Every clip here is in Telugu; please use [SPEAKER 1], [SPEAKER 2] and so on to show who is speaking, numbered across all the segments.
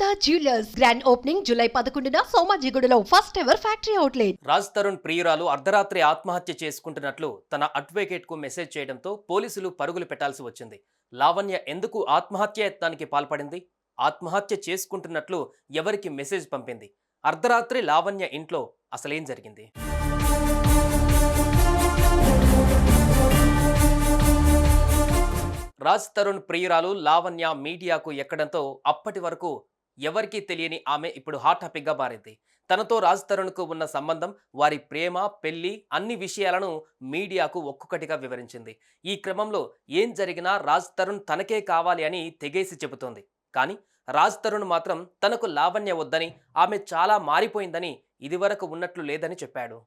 [SPEAKER 1] Sharada jewellers grand opening July 11న సోమాజిగూడలో first ever factory outlet.
[SPEAKER 2] Raj Tarun ప్రియురాలు అర్ధరాత్రి ఆత్మహత్య చేసుకుంటున్నట్లు తన అడ్వకేట్ కు మెసేజ్ చేయడంతో పోలీసులు పరుగులు పెట్టాల్సి వచ్చింది. లావణ్య ఎందుకు ఆత్మహత్య యత్నానికి పాల్పడింది? ఆత్మహత్య చేసుకుంటున్నట్లు ఎవరికి మెసేజ్ పంపింది? అర్ధరాత్రి లావణ్య ఇంట్లో అసలేం జరిగింది? రాజ్ తరుణ్ ప్రియురాలు లావణ్య మీడియాకు ఎక్కడంతో అప్పటి వరకు ఎవరికీ తెలియని ఆమె ఇప్పుడు హాట్ టాపిక్ గా మారింది. తనతో రాజ్ తరుణ్ కు ఉన్న సంబంధం, వారి ప్రేమ, పెళ్లి అన్ని విషయాలను మీడియాకు ఒక్కొక్కటిగా వివరించింది. ఈ క్రమంలో ఏం జరిగినా రాజ్ తరుణ్ తనకే కావాలి అని తెగేసి చెబుతోంది. కానీ రాజ్ తరుణ్ మాత్రం తనకు లావణ్య వద్దని, ఆమె చాలా మారిపోయిందని, ఇదివరకు ఉన్నట్లు లేదని చెప్పాడు.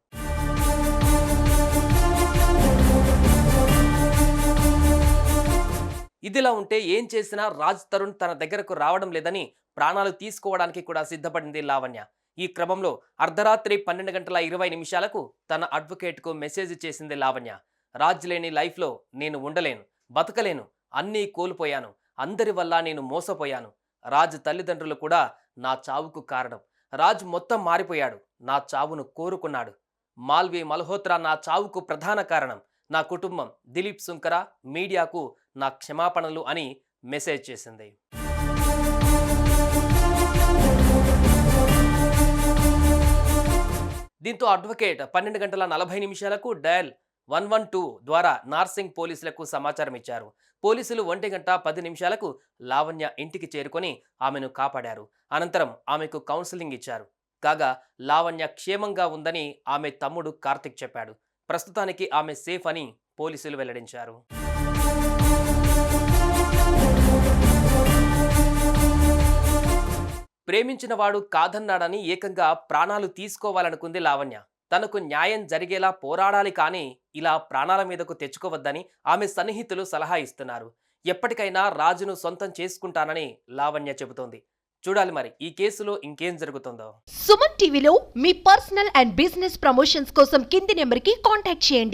[SPEAKER 2] ఇదిలా ఉంటే ఏం చేసినా రాజ్ తరుణ్ తన దగ్గరకు రావడం లేదని ప్రాణాలు తీసుకోవడానికి కూడా సిద్ధపడింది లావణ్య. ఈ క్రమంలో అర్ధరాత్రి 12:20 తన అడ్వకేట్కు మెసేజ్ చేసింది లావణ్య. రాజ్ లేని లైఫ్లో నేను ఉండలేను, బతకలేను, అన్నీ కోల్పోయాను, అందరి వల్ల నేను మోసపోయాను. రాజ్ తల్లిదండ్రులు కూడా నా చావుకు కారణం. రాజ్ మొత్తం మారిపోయాడు, నా చావును కోరుకున్నాడు. మాల్వి మల్హోత్రా నా చావుకు ప్రధాన కారణం. నా కుటుంబం, దిలీప్ సుంకర, మీడియాకు నా క్షమాపణలు అని మెసేజ్ చేసింది. దీంతో అడ్వకేట్ 12:40 డయల్ 112 ద్వారా నార్సింగ్ పోలీసులకు సమాచారం ఇచ్చారు. పోలీసులు 1:10 లావణ్య ఇంటికి చేరుకొని ఆమెను కాపాడారు. అనంతరం ఆమెకు కౌన్సిలింగ్ ఇచ్చారు. కాగా లావణ్య క్షేమంగా ఉందని ఆమె తమ్ముడు కార్తిక్ చెప్పాడు. ప్రస్తుతానికి ఆమె సేఫ్ అని పోలీసులు వెల్లడించారు. ప్రేమించిన వాడు కాదన్నాడని ఏకంగా ప్రాణాలు తీసుకోవాలనుకుంది లావణ్య. తనకు న్యాయం జరిగేలా పోరాడాలి, కానీ ఇలా ప్రాణాల మీదకు తెచ్చుకోవద్దని ఆమె సన్నిహితులు సలహా ఇస్తున్నారు. ఎప్పటికైనా రాజును సొంతం చేసుకుంటానని లావణ్య చెబుతోంది. చూడాలి మరి ఈ కేసులో ఇంకేం జరుగుతుందో.
[SPEAKER 1] సుమన్ టీవీలో మీ పర్సనల్ అండ్ బిజినెస్ ప్రమోషన్స్ కోసం కింది నెంబర్కి కాంటాక్ట్ చేయండి.